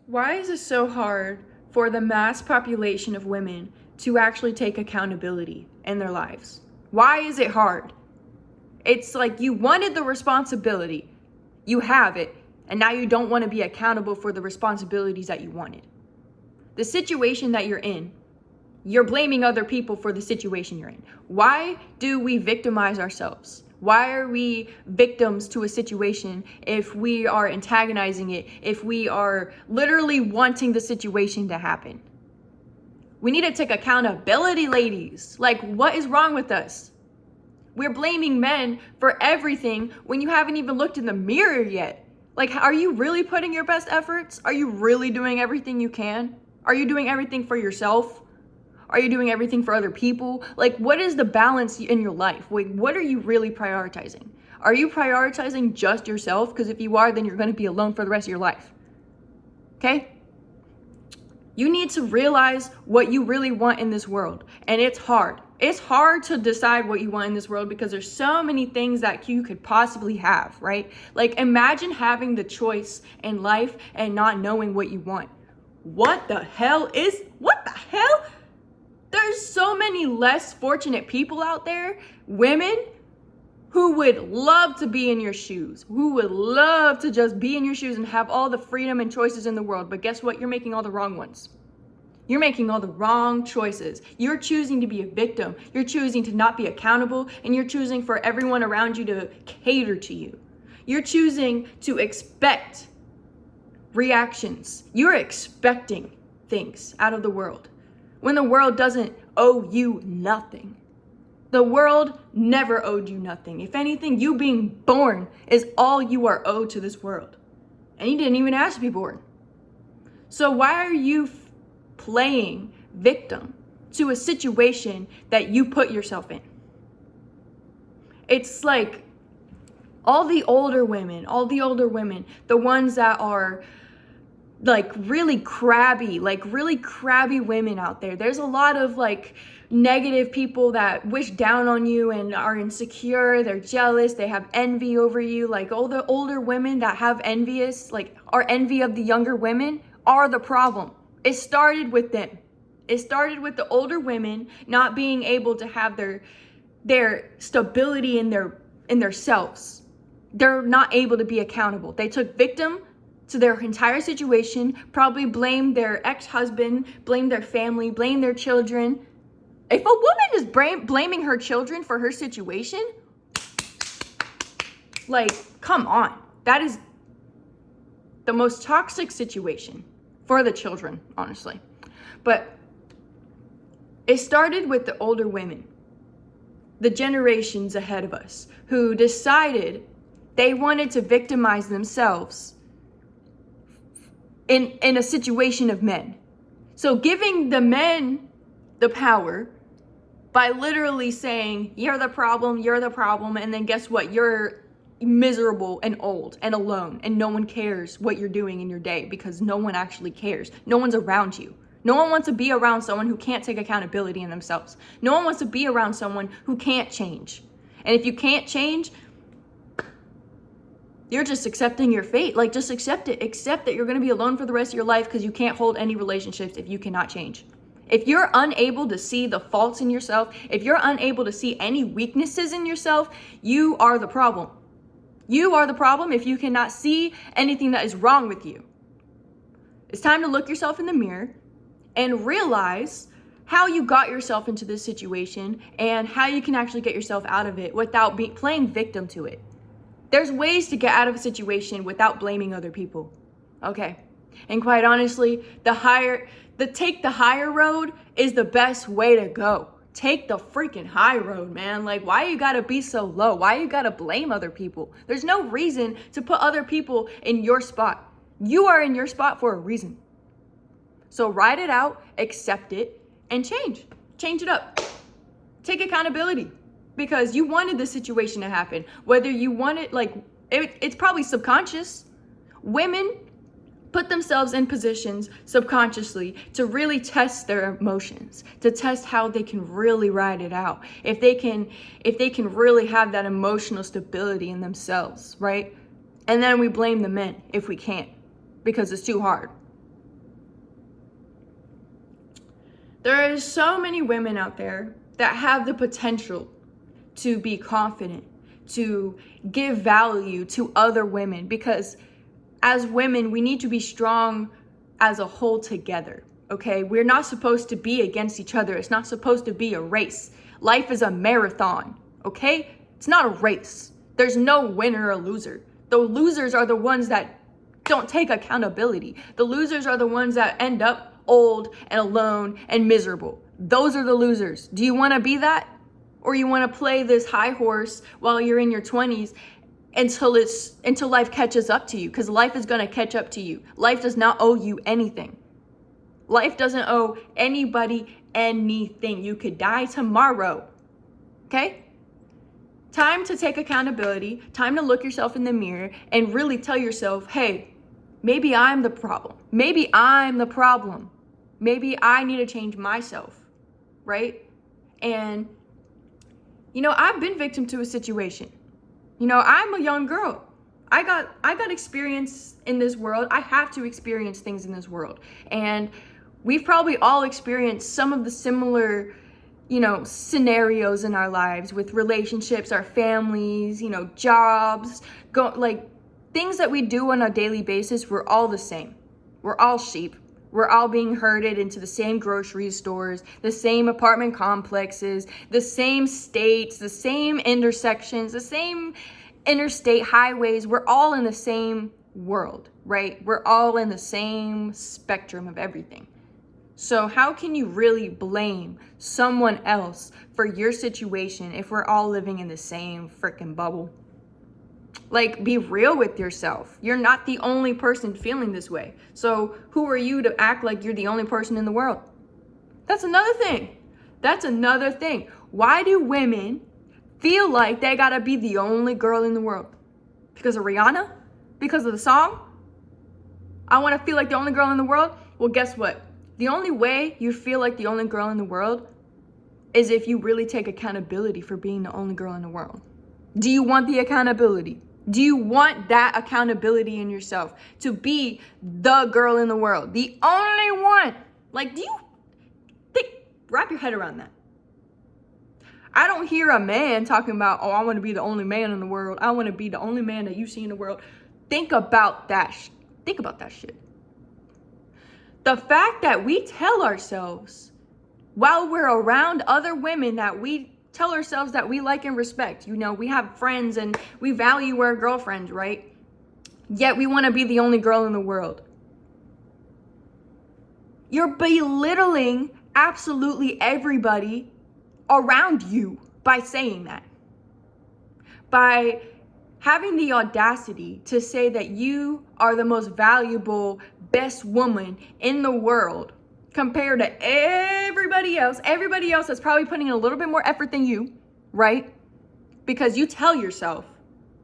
Why is it so hard for the mass population of women to actually take accountability in their lives? Why is it hard? It's like you wanted the responsibility, you have it, and now you don't want to be accountable for the responsibilities that you wanted. The situation that you're in, you're blaming other people for the situation you're in. Why do we victimize ourselves? Why are we victims to a situation if we are antagonizing it, if we are literally wanting the situation to happen? We need to take accountability, ladies. Like, what is wrong with us? We're blaming men for everything when you haven't even looked in the mirror yet. Like, are you really putting your best efforts? Are you really doing everything you can? Are you doing everything for yourself? Are you doing everything for other people? Like, what is the balance in your life? Like, what are you really prioritizing? Are you prioritizing just yourself? Because if you are, then you're going to be alone for the rest of your life. Okay? You need to realize what you really want in this world. And it's hard. It's hard to decide what you want in this world because there's so many things that you could possibly have, right? Like, imagine having the choice in life and not knowing what you want. What the hell? There's so many less fortunate people out there, women, who would love to be in your shoes, who would love to just be in your shoes and have all the freedom and choices in the world. But guess what? You're making all the wrong ones. You're making all the wrong choices. You're choosing to be a victim. You're choosing to not be accountable, and you're choosing for everyone around you to cater to you. You're choosing to expect reactions. You're expecting things out of the world when the world doesn't owe you nothing. The world never owed you nothing. If anything, you being born is all you are owed to this world. And you didn't even ask to be born. So why are you playing victim to a situation that you put yourself in? It's like all the older women, the ones that are like really crabby women out there. There's a lot of like negative people that wish down on you and are insecure, they're jealous, they have envy over you. Like all the older women that have are envy of the younger women are the problem. It started with them. It started with the older women not being able to have their stability in their selves. They're not able to be accountable. They took victim to their entire situation, probably blamed their ex-husband, blamed their family, blamed their children. If a woman is blaming her children for her situation, like, come on. That is the most toxic situation for the children, honestly. But it started with the older women, the generations ahead of us, who decided they wanted to victimize themselves in a situation of men. So giving the men the power by literally saying, you're the problem, and then guess what? You're miserable and old and alone, and no one cares what you're doing in your day because no one actually cares. No one's around you. No one wants to be around someone who can't take accountability in themselves. No one wants to be around someone who can't change. And if you can't change, you're just accepting your fate. Like, just accept it. Accept that you're going to be alone for the rest of your life because you can't hold any relationships if you cannot change. If you're unable to see the faults in yourself, if you're unable to see any weaknesses in yourself, you are the problem. You are the problem if you cannot see anything that is wrong with you. It's time to look yourself in the mirror and realize how you got yourself into this situation and how you can actually get yourself out of it without playing victim to it. There's ways to get out of a situation without blaming other people, okay? And quite honestly, take the higher road is the best way to go. Take the freaking high road, man. Like, why you gotta be so low? Why you gotta blame other people? There's no reason to put other people in your spot. You are in your spot for a reason. So ride it out, accept it, and change. Change it up. Take accountability. Because you wanted the situation to happen. Whether you want it, it's probably subconscious. Women put themselves in positions subconsciously to really test their emotions, to test how they can really ride it out. If they can really have that emotional stability in themselves, right? And then we blame the men if we can't, because it's too hard. There is so many women out there that have the potential to be confident, to give value to other women, because as women, we need to be strong as a whole together, okay? We're not supposed to be against each other. It's not supposed to be a race. Life is a marathon, okay? It's not a race. There's no winner or loser. The losers are the ones that don't take accountability. The losers are the ones that end up old and alone and miserable. Those are the losers. Do you want to be that? Or you want to play this high horse while you're in your 20s until life catches up to you? Because life is going to catch up to you. Life does not owe you anything. Life doesn't owe anybody anything. You could die tomorrow. Okay? Time to take accountability. Time to look yourself in the mirror and really tell yourself, hey, maybe I'm the problem. Maybe I'm the problem. Maybe I need to change myself. Right? And I've been victim to a situation. I'm a young girl. I got experience in this world. I have to experience things in this world. And we've probably all experienced some of the similar, scenarios in our lives with relationships, our families, jobs, things that we do on a daily basis. We're all the same. We're all sheep. We're all being herded into the same grocery stores, the same apartment complexes, the same states, the same intersections, the same interstate highways. We're all in the same world, right? We're all in the same spectrum of everything. So how can you really blame someone else for your situation if we're all living in the same freaking bubble? Be real with yourself. You're not the only person feeling this way. So who are you to act like you're the only person in the world? That's another thing. Why do women feel like they gotta be the only girl in the world? Because of Rihanna? Because of the song? I wanna feel like the only girl in the world? Well, guess what? The only way you feel like the only girl in the world is if you really take accountability for being the only girl in the world. Do you want the accountability? Do you want that accountability in yourself to be the girl in the world? The only one. Do you wrap your head around that? I don't hear a man talking about, oh, I want to be the only man in the world. I want to be the only man that you see in the world. Think about that. Think about that shit. The fact that we tell ourselves while we're around other women that we tell ourselves that we like and respect. We have friends and we value our girlfriends, right? Yet we want to be the only girl in the world. You're belittling absolutely everybody around you by saying that. By having the audacity to say that you are the most valuable, best woman in the world compared to everybody else that's probably putting in a little bit more effort than you, right? Because you tell yourself,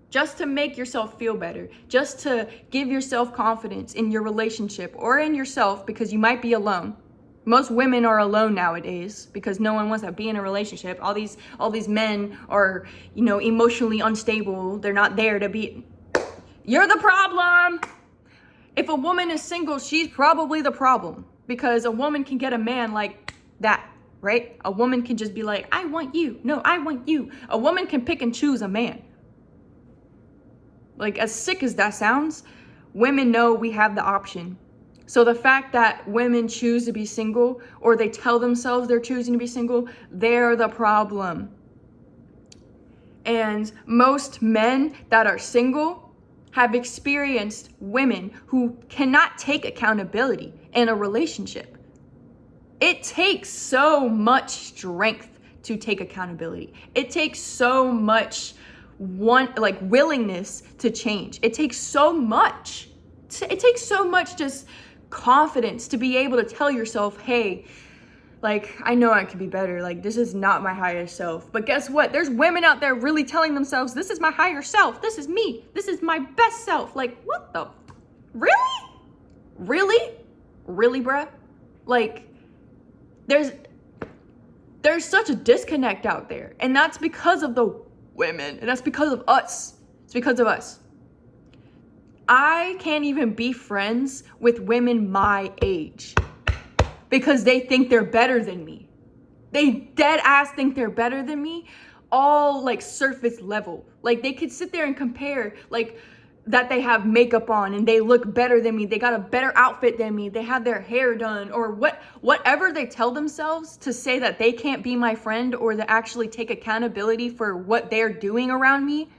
just to make yourself feel better, just to give yourself confidence in your relationship or in yourself, because you might be alone. Most women are alone nowadays because no one wants to be in a relationship. All these men are, emotionally unstable. They're not there to be. You're the problem. If a woman is single, she's probably the problem. Because a woman can get a man like that, right? A woman can just be like, I want you. No, I want you. A woman can pick and choose a man. As sick as that sounds, women know we have the option. So the fact that women choose to be single, or they tell themselves they're choosing to be single, they're the problem. And most men that are single have experienced women who cannot take accountability in a relationship. It takes so much strength to take accountability. It takes so much willingness to change. It takes so much just confidence to be able to tell yourself, hey, I know I could be better. This is not my higher self. But guess what? There's women out there really telling themselves, this is my higher self. This is me. This is my best self. What the? Really? Really? Really, bruh? There's such a disconnect out there. And that's because of the women. And that's because of us. It's because of us. I can't even be friends with women my age. because they think they're better than me. They dead ass think they're better than me, all like surface level. Like they could sit there and compare like that they have makeup on and they look better than me. They got a better outfit than me. They have their hair done or whatever they tell themselves to say that they can't be my friend or to actually take accountability for what they're doing around me.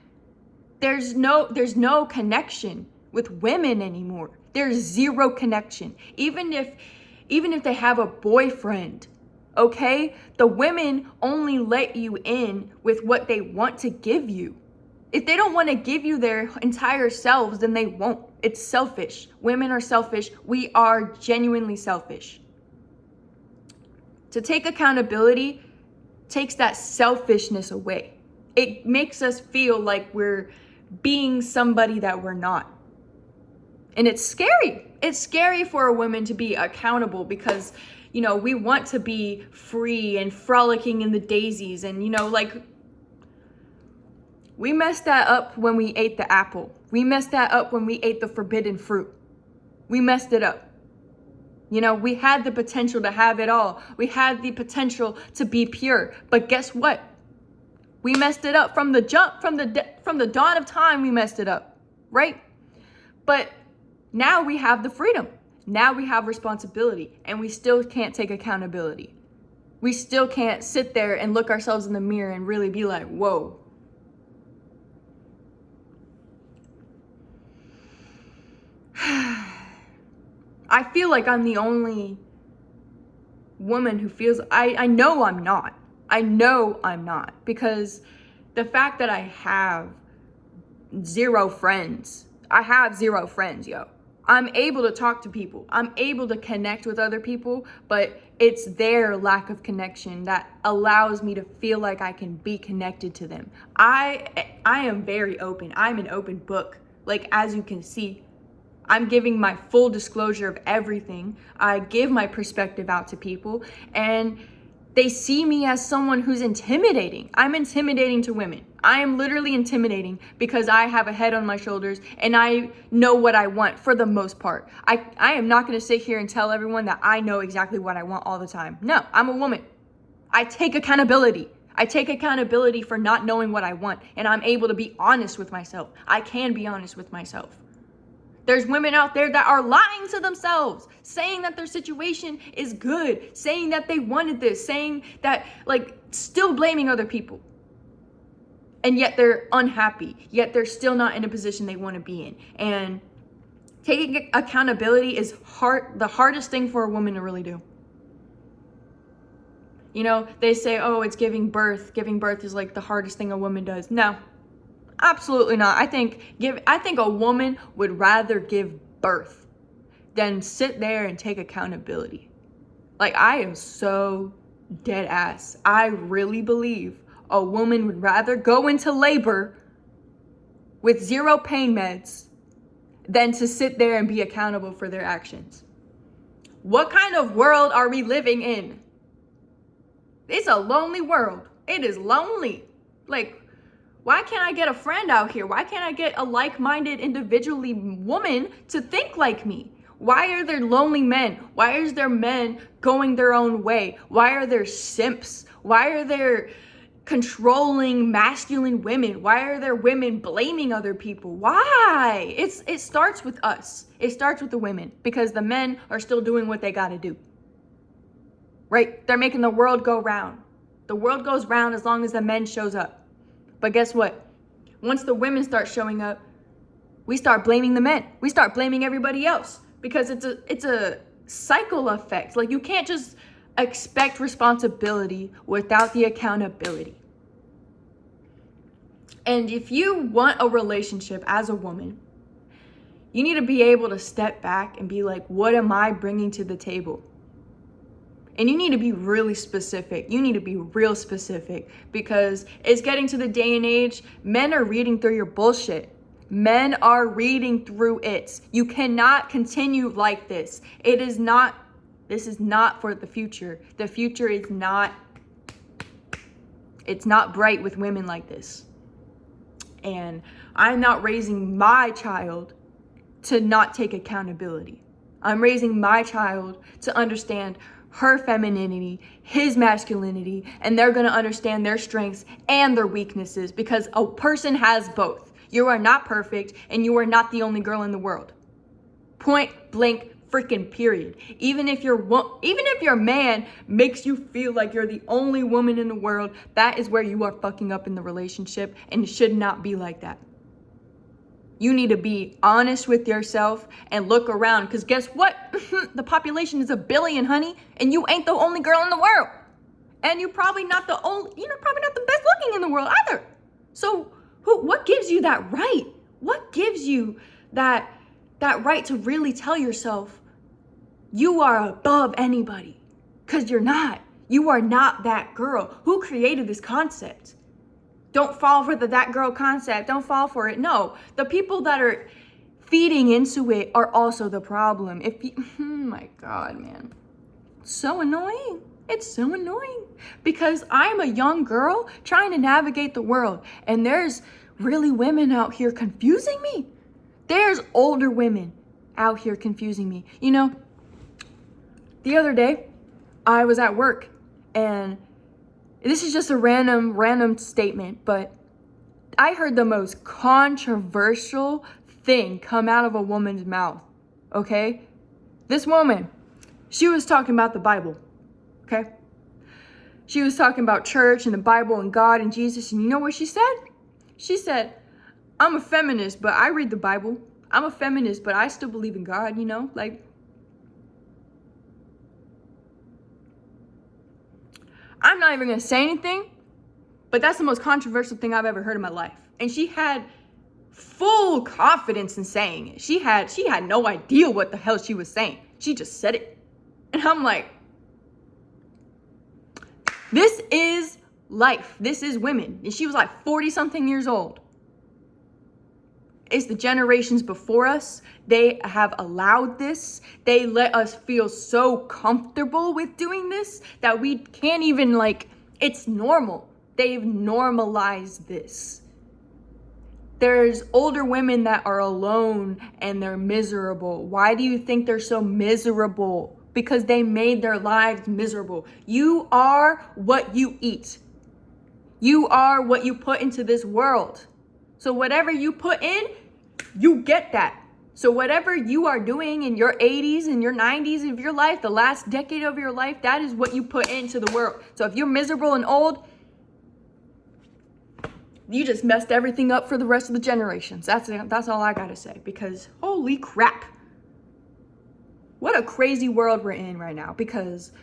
There's no connection with women anymore. There's zero connection. Even if they have a boyfriend, okay? The women only let you in with what they want to give you. If they don't want to give you their entire selves, then they won't. It's selfish. Women are selfish. We are genuinely selfish. To take accountability takes that selfishness away. It makes us feel like we're being somebody that we're not. And it's scary. It's scary for a woman to be accountable because, you know, we want to be free and frolicking in the daisies and, you know, like, we messed that up when we ate the apple. We messed that up when we ate the forbidden fruit. We messed it up. You know, we had the potential to have it all. We had the potential to be pure. But guess what? We messed it up from the jump, from the dawn of time, we messed it up, right? But now we have the freedom. Now we have responsibility, and we still can't take accountability. We still can't sit there and look ourselves in the mirror and really be like, whoa. I feel like I'm the only woman who feels, I know I'm not. I know I'm not, because the fact that I have zero friends, yo. I'm able to talk to people. I'm able to connect with other people, but it's their lack of connection that allows me to feel like I can be connected to them. I am very open. I'm an open book. Like, as you can see, I'm giving my full disclosure of everything. I give my perspective out to people, and they see me as someone who's intimidating. I'm intimidating to women. I am literally intimidating because I have a head on my shoulders and I know what I want for the most part. I am not going to sit here and tell everyone that I know exactly what I want all the time. No, I'm a woman. I take accountability. I take accountability for not knowing what I want, and I'm able to be honest with myself. I can be honest with myself. There's women out there that are lying to themselves, saying that their situation is good, saying that they wanted this, saying that, like, still blaming other people. And yet they're unhappy, yet they're still not in a position they want to be in. And taking accountability is the hardest thing for a woman to really do. You know, they say, oh, it's giving birth. Giving birth is like the hardest thing a woman does. No. Absolutely not. I think a woman would rather give birth than sit there and take accountability. Like, I am so dead ass. I really believe a woman would rather go into labor with zero pain meds than to sit there and be accountable for their actions. What kind of world are we living in? It's a lonely world. It is lonely. Like, why can't I get a friend out here? Why can't I get a like-minded individually woman to think like me? Why are there lonely men? Why is there men going their own way? Why are there simps? Why are there controlling masculine women? Why are there women blaming other people? Why? It starts with us. It starts with the women, because the men are still doing what they gotta do. Right? They're making the world go round. The world goes round as long as the men shows up. But guess what? Once the women start showing up, we start blaming the men. We start blaming everybody else, because it's a cycle effect. Like, you can't just expect responsibility without the accountability. And if you want a relationship as a woman, you need to be able to step back and be like, what am I bringing to the table? And you need to be really specific. You need to be real specific, because it's getting to the day and age, men are reading through your bullshit. Men are reading through it. You cannot continue like this. This is not for the future. The future is not, it's not bright with women like this. And I'm not raising my child to not take accountability. I'm raising my child to understand her femininity, his masculinity, and they're gonna understand their strengths and their weaknesses, because a person has both. You are not perfect, and you are not the only girl in the world. Point blank freaking period. Even if your man makes you feel like you're the only woman in the world, that is where you are fucking up in the relationship, and it should not be like that. You need to be honest with yourself and look around, because guess what? The population is 1 billion, honey, and you ain't the only girl in the world. And you're probably not the best looking in the world either. So what gives you that right? What gives you that right to really tell yourself you are above anybody? Because you're not. You are not that girl. Who created this concept? Don't fall for the that girl concept. Don't fall for it. No, the people that are feeding into it are also the problem. Oh my God, man. So annoying. It's so annoying, because I'm a young girl trying to navigate the world, and there's really women out here confusing me. There's older women out here confusing me. You know, the other day I was at work, and this is just a random statement, but I heard the most controversial thing come out of a woman's mouth, okay? This woman, she was talking about the Bible, okay? She was talking about church and the Bible and God and Jesus, and you know what she said? She said, I'm a feminist, but I read the Bible. I'm a feminist, but I still believe in God, you know? Like, I'm not even gonna say anything, but that's the most controversial thing I've ever heard in my life. And she had full confidence in saying it. She had no idea what the hell she was saying. She just said it. And I'm like, this is life. This is women. And she was like 40 something years old. It's the generations before us. They have allowed this. They let us feel so comfortable with doing this that we can't even, like, it's normal. They've normalized this. There's older women that are alone and they're miserable. Why do you think they're so miserable? Because they made their lives miserable. You are what you eat. You are what you put into this world. So whatever you put in, you get that. So whatever you are doing in your 80s and your 90s of your life, the last decade of your life, that is what you put into the world. So if you're miserable and old, you just messed everything up for the rest of the generations. That's all I gotta say, because holy crap. What a crazy world we're in right now, because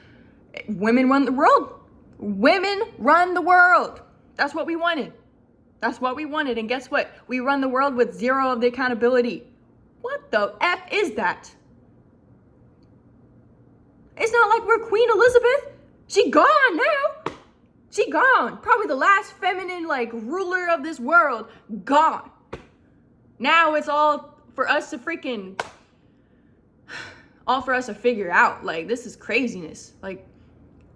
women run the world. Women run the world. That's what we wanted. That's what we wanted. And guess what? We run the world with zero of the accountability. What the F is that? It's not like we're Queen Elizabeth. She gone now. She gone. Probably the last feminine, like, ruler of this world. Gone. Now it's all for us to figure out. Like, this is craziness. Like,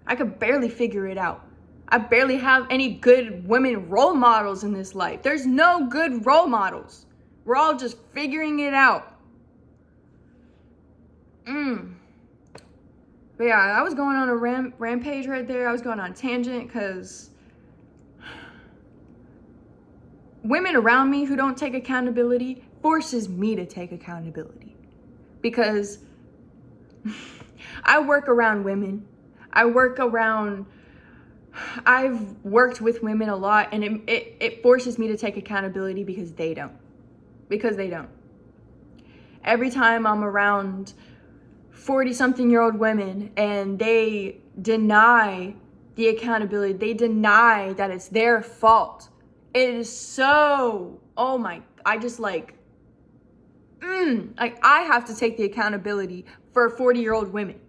I could barely figure it out. I barely have any good women role models in this life. There's no good role models. We're all just figuring it out. But yeah, I was going on a rampage right there. I was going on a tangent because women around me who don't take accountability forces me to take accountability. Because I work around women. I've worked with women a lot, and it forces me to take accountability because they don't. Every time I'm around 40-something-year-old women and they deny the accountability, they deny that it's their fault. It is so, oh my, I just like I have to take the accountability for 40-year-old women.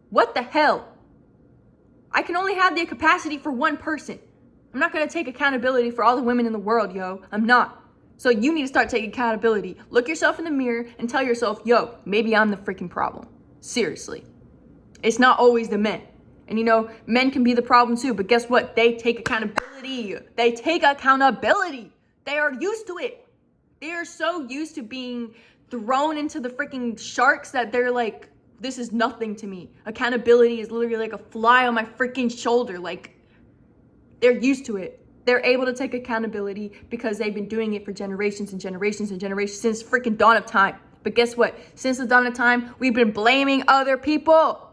What the hell? I can only have the capacity for one person. I'm not going to take accountability for all the women in the world, yo. I'm not. So you need to start taking accountability. Look yourself in the mirror and tell yourself, yo, maybe I'm the freaking problem. Seriously. It's not always the men. And you know, men can be the problem too, but guess what? They take accountability. They take accountability. They are used to it. They are so used to being thrown into the freaking sharks that they're like This is nothing to me. Accountability is literally like a fly on my freaking shoulder. Like, they're used to it. They're able to take accountability because they've been doing it for generations and generations and generations since freaking dawn of time. But guess what? Since the dawn of time, we've been blaming other people.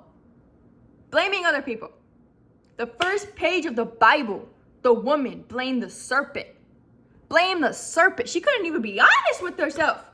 Blaming other people. The first page of the Bible, the woman blamed the serpent. Blame the serpent. She couldn't even be honest with herself.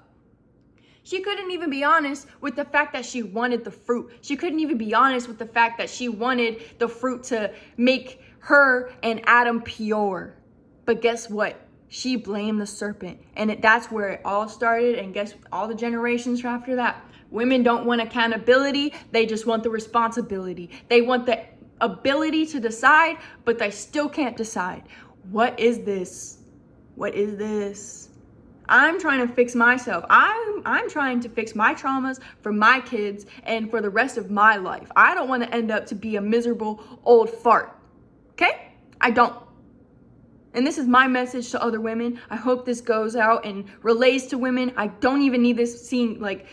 She couldn't even be honest with the fact that she wanted the fruit. She couldn't even be honest with the fact that she wanted the fruit to make her and Adam pure. But guess what? She blamed the serpent. And that's where it all started. And guess all the generations after that? Women don't want accountability. They just want the responsibility. They want the ability to decide, but they still can't decide. What is this? What is this? I'm trying to fix myself. I'm trying to fix my traumas for my kids and for the rest of my life. I don't want to end up to be a miserable old fart. Okay? I don't. And this is my message to other women. I hope this goes out and relays to women. I don't even need this seem like,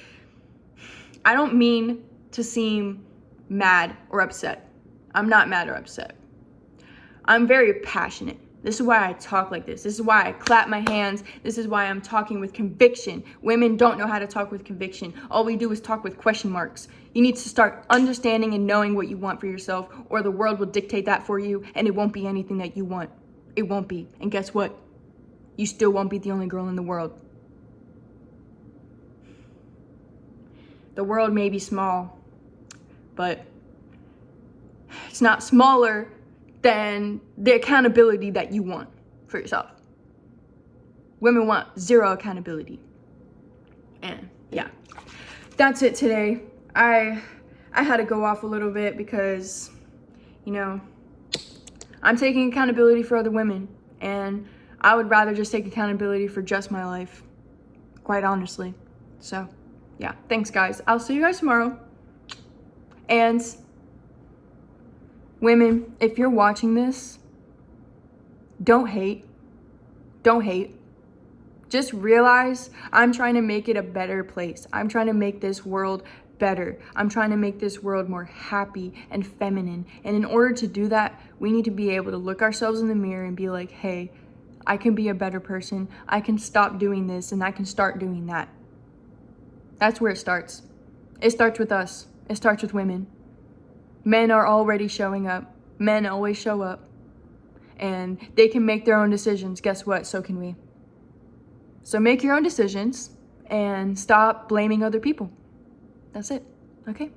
I don't mean to seem mad or upset. I'm not mad or upset. I'm very passionate. This is why I talk like this. This is why I clap my hands. This is why I'm talking with conviction. Women don't know how to talk with conviction. All we do is talk with question marks. You need to start understanding and knowing what you want for yourself, or the world will dictate that for you, and it won't be anything that you want. It won't be. And guess what? You still won't be the only girl in the world. The world may be small, but it's not smaller than the accountability that you want for yourself. Women want zero accountability. And yeah, that's it today. I had to go off a little bit because, you know, I'm taking accountability for other women, and I would rather just take accountability for just my life, quite honestly. So yeah, thanks guys. I'll see you guys tomorrow. And women, if you're watching this, don't hate. Don't hate. Just realize I'm trying to make it a better place. I'm trying to make this world better. I'm trying to make this world more happy and feminine. And in order to do that, we need to be able to look ourselves in the mirror and be like, hey, I can be a better person. I can stop doing this and I can start doing that. That's where it starts. It starts with us. It starts with women. Men are already showing up. Men always show up. And they can make their own decisions. Guess what? So can we. So make your own decisions and stop blaming other people. That's it. Okay?